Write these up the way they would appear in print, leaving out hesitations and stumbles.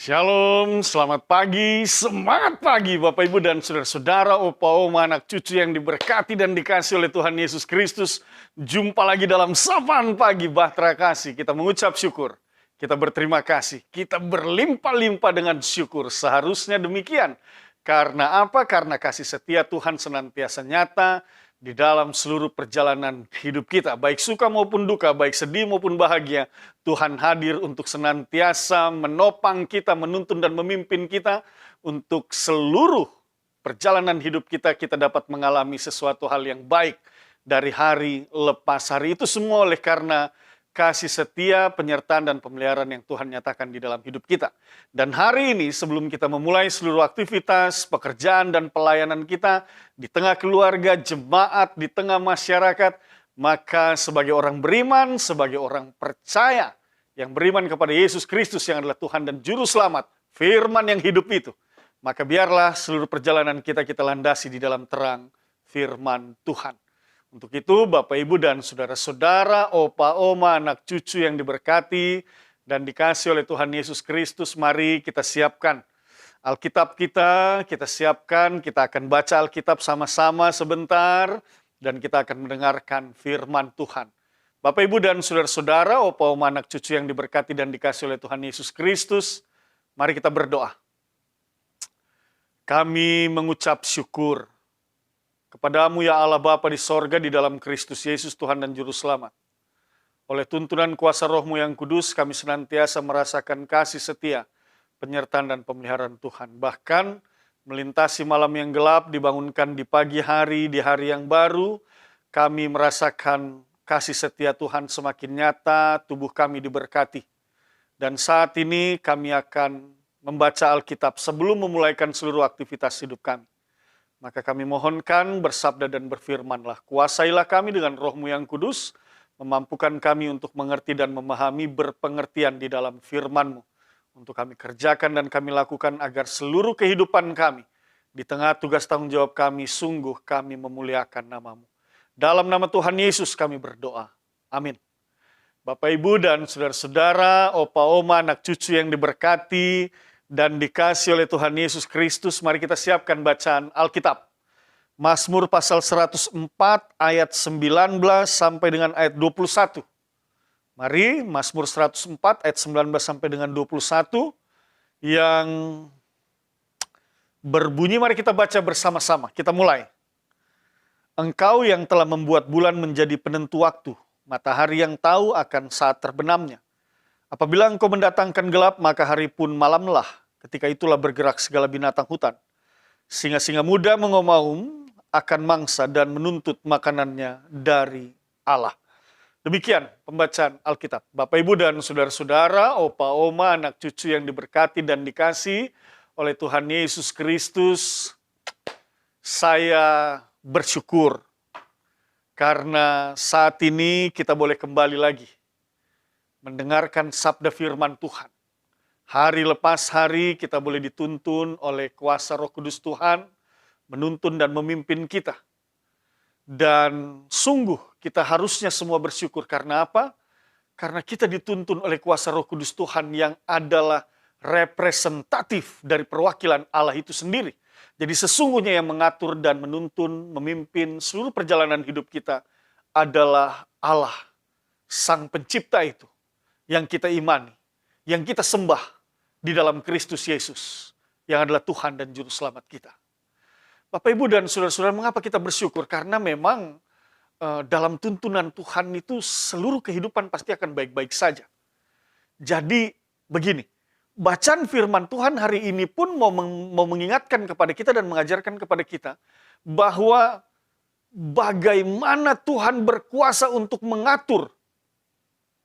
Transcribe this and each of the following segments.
Shalom, selamat pagi, semangat pagi Bapak Ibu dan saudara-saudara, opa oma, anak cucu yang diberkati dan dikasih oleh Tuhan Yesus Kristus. Jumpa lagi dalam Sapaan Pagi Bahtera Kasih. Kita mengucap syukur, kita berterima kasih, kita berlimpah-limpah dengan syukur. Seharusnya demikian. Karena apa? Karena kasih setia Tuhan senantiasa nyata di dalam seluruh perjalanan hidup kita. Baik suka maupun duka, baik sedih maupun bahagia, Tuhan hadir untuk senantiasa menopang kita, menuntun dan memimpin kita untuk seluruh perjalanan hidup kita. Kita dapat mengalami sesuatu hal yang baik dari hari lepas hari. Itu semua oleh karena kasih setia, penyertaan, dan pemeliharaan yang Tuhan nyatakan di dalam hidup kita. Dan hari ini sebelum kita memulai seluruh aktivitas, pekerjaan, dan pelayanan kita di tengah keluarga, jemaat, di tengah masyarakat, maka sebagai orang beriman, sebagai orang percaya yang beriman kepada Yesus Kristus yang adalah Tuhan dan Juru Selamat, firman yang hidup itu, maka biarlah seluruh perjalanan kita landasi di dalam terang firman Tuhan. Untuk itu Bapak Ibu dan saudara-saudara, opa oma, anak cucu yang diberkati dan dikasih oleh Tuhan Yesus Kristus, mari kita siapkan Alkitab kita siapkan, kita akan baca Alkitab sama-sama sebentar, dan kita akan mendengarkan firman Tuhan. Bapak Ibu dan saudara-saudara, opa oma, anak cucu yang diberkati dan dikasih oleh Tuhan Yesus Kristus, mari kita berdoa. Kami mengucap syukur Kepadamu ya Allah Bapa di sorga di dalam Kristus Yesus Tuhan dan Juru Selamat. Oleh tuntunan kuasa Roh-Mu yang kudus, kami senantiasa merasakan kasih setia, penyertaan dan pemeliharaan Tuhan. Bahkan melintasi malam yang gelap, dibangunkan di pagi hari, di hari yang baru, kami merasakan kasih setia Tuhan semakin nyata, tubuh kami diberkati. Dan saat ini kami akan membaca Alkitab sebelum memulaikan seluruh aktivitas hidup kami. Maka kami mohonkan bersabda dan berfirmanlah. Kuasailah kami dengan Roh-Mu yang kudus, memampukan kami untuk mengerti dan memahami berpengertian di dalam firman-Mu. Untuk kami kerjakan dan kami lakukan agar seluruh kehidupan kami, di tengah tugas tanggung jawab kami, sungguh kami memuliakan nama-Mu. Dalam nama Tuhan Yesus kami berdoa. Amin. Bapak Ibu dan saudara-saudara, opa oma, anak cucu yang diberkati dan dikasih oleh Tuhan Yesus Kristus, mari kita siapkan bacaan Alkitab. Mazmur pasal 104 ayat 19 sampai dengan ayat 21. Mari Mazmur 104 ayat 19 sampai dengan 21 yang berbunyi, mari kita baca bersama-sama. Kita mulai. Engkau yang telah membuat bulan menjadi penentu waktu, matahari yang tahu akan saat terbenamnya. Apabila engkau mendatangkan gelap, maka hari pun malamlah. Ketika itulah bergerak segala binatang hutan. Singa-singa muda mengomaum akan mangsa dan menuntut makanannya dari Allah. Demikian pembacaan Alkitab. Bapak Ibu dan saudara-saudara, opa oma, anak cucu yang diberkati dan dikasih oleh Tuhan Yesus Kristus, saya bersyukur karena saat ini kita boleh kembali lagi mendengarkan sabda firman Tuhan. Hari lepas hari kita boleh dituntun oleh kuasa Roh Kudus Tuhan, menuntun dan memimpin kita. Dan sungguh kita harusnya semua bersyukur. Karena apa? Karena kita dituntun oleh kuasa Roh Kudus Tuhan yang adalah representatif dari perwakilan Allah itu sendiri. Jadi sesungguhnya yang mengatur dan menuntun, memimpin seluruh perjalanan hidup kita adalah Allah, Sang Pencipta itu, yang kita imani, yang kita sembah di dalam Kristus Yesus, yang adalah Tuhan dan Juru Selamat kita. Bapak Ibu dan saudara-saudara, mengapa kita bersyukur? Karena memang dalam tuntunan Tuhan itu seluruh kehidupan pasti akan baik-baik saja. Jadi begini, bacaan firman Tuhan hari ini pun mau mengingatkan kepada kita dan mengajarkan kepada kita bahwa bagaimana Tuhan berkuasa untuk mengatur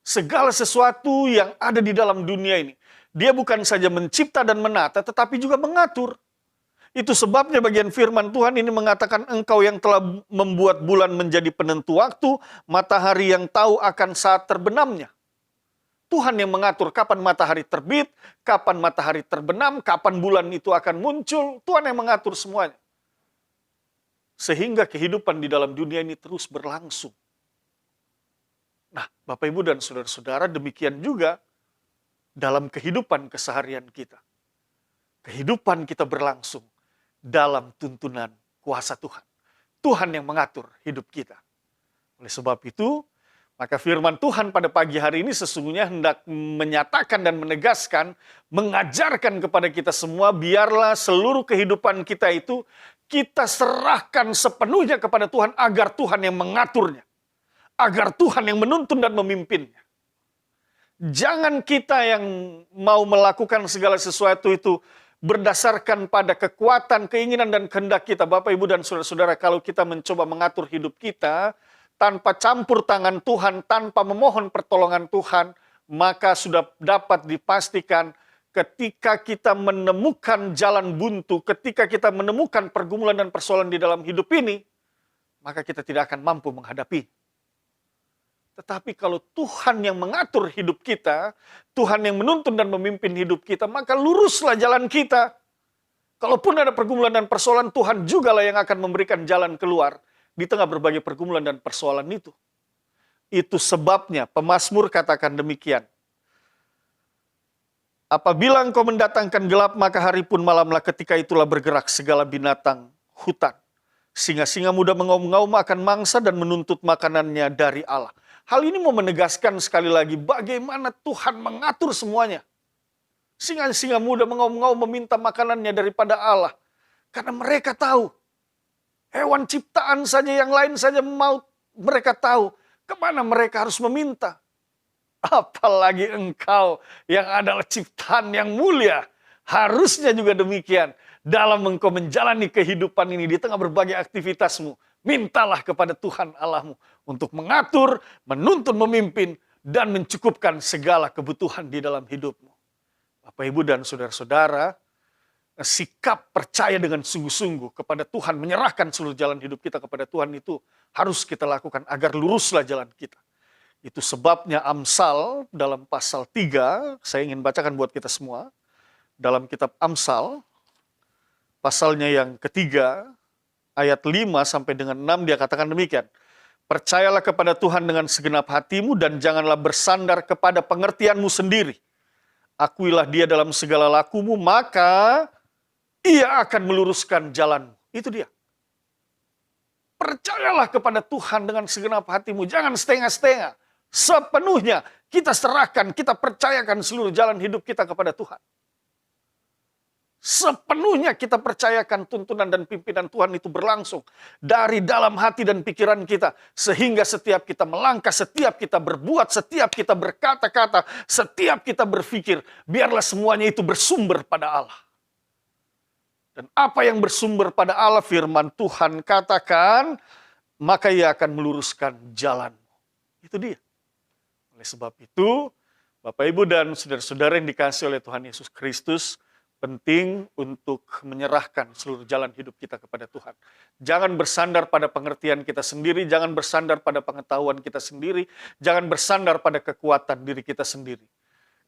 segala sesuatu yang ada di dalam dunia ini. Dia bukan saja mencipta dan menata, tetapi juga mengatur. Itu sebabnya bagian firman Tuhan ini mengatakan, engkau yang telah membuat bulan menjadi penentu waktu, matahari yang tahu akan saat terbenamnya. Tuhan yang mengatur kapan matahari terbit, kapan matahari terbenam, kapan bulan itu akan muncul. Tuhan yang mengatur semuanya. Sehingga kehidupan di dalam dunia ini terus berlangsung. Nah, Bapak Ibu dan saudara-saudara, demikian juga dalam kehidupan keseharian kita. Kehidupan kita berlangsung dalam tuntunan kuasa Tuhan. Tuhan yang mengatur hidup kita. Oleh sebab itu, maka firman Tuhan pada pagi hari ini sesungguhnya hendak menyatakan dan menegaskan, mengajarkan kepada kita semua, biarlah seluruh kehidupan kita itu kita serahkan sepenuhnya kepada Tuhan agar Tuhan yang mengaturnya. Agar Tuhan yang menuntun dan memimpinnya. Jangan kita yang mau melakukan segala sesuatu itu berdasarkan pada kekuatan, keinginan, dan kehendak kita. Bapak, Ibu, dan saudara-saudara, kalau kita mencoba mengatur hidup kita tanpa campur tangan Tuhan, tanpa memohon pertolongan Tuhan, maka sudah dapat dipastikan ketika kita menemukan jalan buntu, ketika kita menemukan pergumulan dan persoalan di dalam hidup ini, maka kita tidak akan mampu menghadapi. Tetapi kalau Tuhan yang mengatur hidup kita, Tuhan yang menuntun dan memimpin hidup kita, maka luruslah jalan kita. Kalaupun ada pergumulan dan persoalan, Tuhan jugalah yang akan memberikan jalan keluar di tengah berbagai pergumulan dan persoalan itu. Itu sebabnya pemazmur katakan demikian. Apabila engkau mendatangkan gelap, maka hari pun malamlah, ketika itulah bergerak segala binatang hutan. Singa-singa muda mengaum-ngaum akan mangsa dan menuntut makanannya dari Allah. Hal ini mau menegaskan sekali lagi bagaimana Tuhan mengatur semuanya. Singa-singa muda mengaum-ngaum meminta makanannya daripada Allah. Karena mereka tahu. Hewan ciptaan saja yang lain saja mau, mereka tahu kemana mereka harus meminta. Apalagi engkau yang adalah ciptaan yang mulia. Harusnya juga demikian. Dalam engkau menjalani kehidupan ini di tengah berbagai aktivitasmu, mintalah kepada Tuhan Allahmu untuk mengatur, menuntun, memimpin, dan mencukupkan segala kebutuhan di dalam hidupmu. Bapak, Ibu, dan saudara-saudara, sikap percaya dengan sungguh-sungguh kepada Tuhan, menyerahkan seluruh jalan hidup kita kepada Tuhan itu harus kita lakukan agar luruslah jalan kita. Itu sebabnya Amsal dalam pasal 3, saya ingin bacakan buat kita semua. Dalam kitab Amsal, pasalnya yang ketiga, ayat 5 sampai dengan 6 dia katakan demikian. Percayalah kepada Tuhan dengan segenap hatimu dan janganlah bersandar kepada pengertianmu sendiri. Akuilah dia dalam segala lakumu, maka ia akan meluruskan jalanmu. Itu dia. Percayalah kepada Tuhan dengan segenap hatimu, jangan setengah-setengah. Sepenuhnya kita serahkan, kita percayakan seluruh jalan hidup kita kepada Tuhan. Sepenuhnya kita percayakan tuntunan dan pimpinan Tuhan itu berlangsung dari dalam hati dan pikiran kita. Sehingga setiap kita melangkah, setiap kita berbuat, setiap kita berkata-kata, setiap kita berpikir, biarlah semuanya itu bersumber pada Allah. Dan apa yang bersumber pada Allah, firman Tuhan katakan, maka ia akan meluruskan jalanmu. Itu dia. Oleh sebab itu, Bapak, Ibu, dan saudara-saudara yang dikasihi oleh Tuhan Yesus Kristus, penting untuk menyerahkan seluruh jalan hidup kita kepada Tuhan. Jangan bersandar pada pengertian kita sendiri, jangan bersandar pada pengetahuan kita sendiri, jangan bersandar pada kekuatan diri kita sendiri.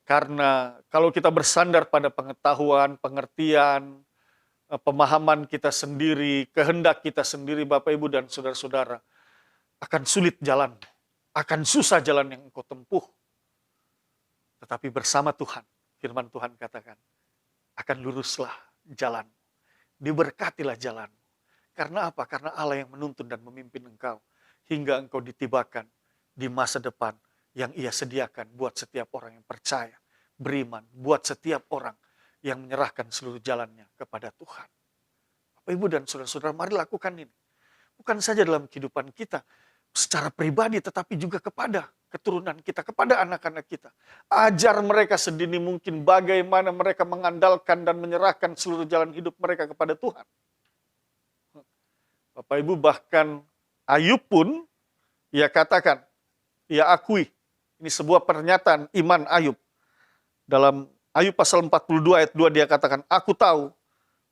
Karena kalau kita bersandar pada pengetahuan, pengertian, pemahaman kita sendiri, kehendak kita sendiri, Bapak, Ibu, dan saudara-saudara, akan sulit jalan, akan susah jalan yang engkau tempuh. Tetapi bersama Tuhan, firman Tuhan katakan, akan luruslah jalan, diberkatilah jalan. Karena apa? Karena Allah yang menuntun dan memimpin engkau, hingga engkau ditibakan di masa depan yang ia sediakan buat setiap orang yang percaya, beriman, buat setiap orang yang menyerahkan seluruh jalannya kepada Tuhan. Bapak, Ibu, dan saudara-saudara, mari lakukan ini. Bukan saja dalam kehidupan kita, secara pribadi, tetapi juga kepada keturunan kita, kepada anak-anak kita. Ajar mereka sedini mungkin bagaimana mereka mengandalkan dan menyerahkan seluruh jalan hidup mereka kepada Tuhan. Bapak, Ibu, bahkan Ayub pun, ia katakan, ia akui, ini sebuah pernyataan iman Ayub. Dalam Ayub pasal 42 ayat 2 dia katakan, aku tahu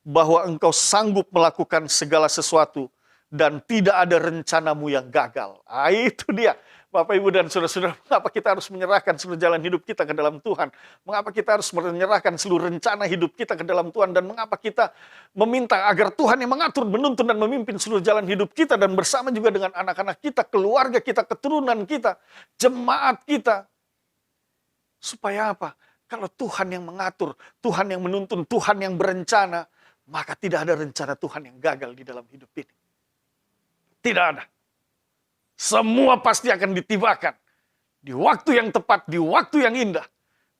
bahwa engkau sanggup melakukan segala sesuatu dan tidak ada rencanamu yang gagal. Itu dia. Bapak, Ibu, dan saudara-saudara, mengapa kita harus menyerahkan seluruh jalan hidup kita ke dalam Tuhan? Mengapa kita harus menyerahkan seluruh rencana hidup kita ke dalam Tuhan? Dan mengapa kita meminta agar Tuhan yang mengatur, menuntun, dan memimpin seluruh jalan hidup kita, dan bersama juga dengan anak-anak kita, keluarga kita, keturunan kita, jemaat kita. Supaya apa? Kalau Tuhan yang mengatur, Tuhan yang menuntun, Tuhan yang berencana, maka tidak ada rencana Tuhan yang gagal di dalam hidup ini. Tidak ada. Semua pasti akan ditibakan di waktu yang tepat, di waktu yang indah.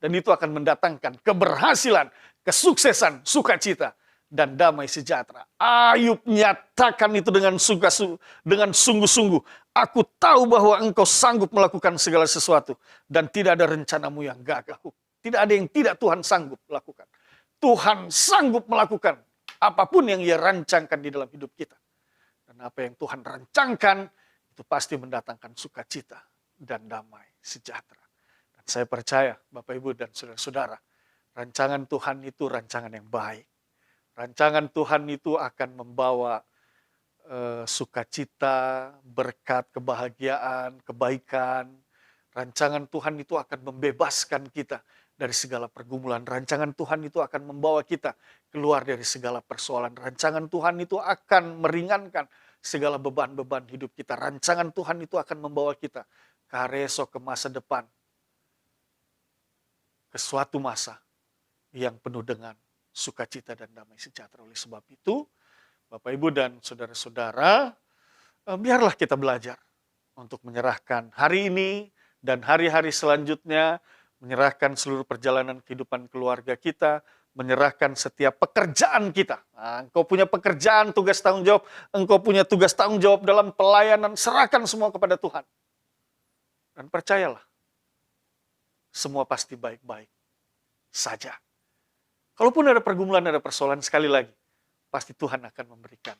Dan itu akan mendatangkan keberhasilan, kesuksesan, sukacita, dan damai sejahtera. Ayub nyatakan itu dengan sungguh-sungguh. Aku tahu bahwa engkau sanggup melakukan segala sesuatu. Dan tidak ada rencanamu yang gagal. Tidak ada yang tidak Tuhan sanggup lakukan. Tuhan sanggup melakukan apapun yang ia rancangkan di dalam hidup kita. Dan apa yang Tuhan rancangkan, itu pasti mendatangkan sukacita dan damai sejahtera. Dan saya percaya Bapak Ibu dan saudara-saudara, rancangan Tuhan itu rancangan yang baik. Rancangan Tuhan itu akan membawa sukacita, berkat, kebahagiaan, kebaikan. Rancangan Tuhan itu akan membebaskan kita dari segala pergumulan. Rancangan Tuhan itu akan membawa kita keluar dari segala persoalan. Rancangan Tuhan itu akan meringankan segala beban-beban hidup kita. Rancangan Tuhan itu akan membawa kita ke hari esok, ke masa depan. Ke suatu masa yang penuh dengan sukacita dan damai sejahtera. Oleh sebab itu, Bapak Ibu dan saudara-saudara, biarlah kita belajar untuk menyerahkan hari ini dan hari-hari selanjutnya, menyerahkan seluruh perjalanan kehidupan keluarga kita, menyerahkan setiap pekerjaan kita. Nah, engkau punya pekerjaan, tugas tanggung jawab, engkau punya tugas tanggung jawab dalam pelayanan, serahkan semua kepada Tuhan. Dan percayalah, semua pasti baik-baik saja. Kalaupun ada pergumulan, ada persoalan, sekali lagi, pasti Tuhan akan memberikan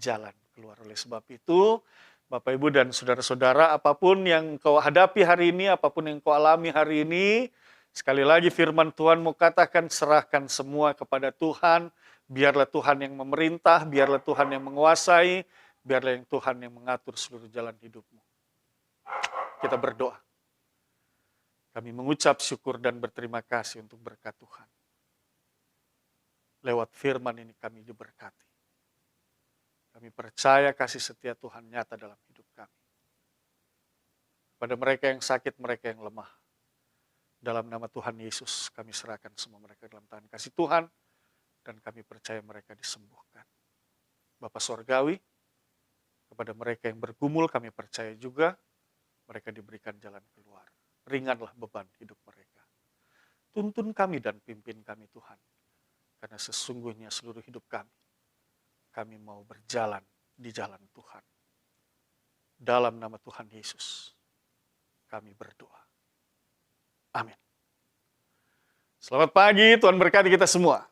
jalan keluar. Oleh sebab itu, Bapak, Ibu, dan saudara-saudara, apapun yang kau hadapi hari ini, apapun yang kau alami hari ini, sekali lagi firman Tuhan mau katakan, serahkan semua kepada Tuhan, biarlah Tuhan yang memerintah, biarlah Tuhan yang menguasai, biarlah Tuhan yang mengatur seluruh jalan hidupmu. Kita berdoa. Kami mengucap syukur dan berterima kasih untuk berkat Tuhan. Lewat firman ini kami diberkati. Kami percaya kasih setia Tuhan nyata dalam hidup kami. Pada mereka yang sakit, mereka yang lemah. Dalam nama Tuhan Yesus, kami serahkan semua mereka dalam tangan kasih Tuhan. Dan kami percaya mereka disembuhkan. Bapa Sorgawi, kepada mereka yang bergumul, kami percaya juga mereka diberikan jalan keluar. Ringanlah beban hidup mereka. Tuntun kami dan pimpin kami Tuhan. Karena sesungguhnya seluruh hidup kami mau berjalan di jalan Tuhan. Dalam nama Tuhan Yesus, kami berdoa. Amin. Selamat pagi, Tuhan berkati kita semua.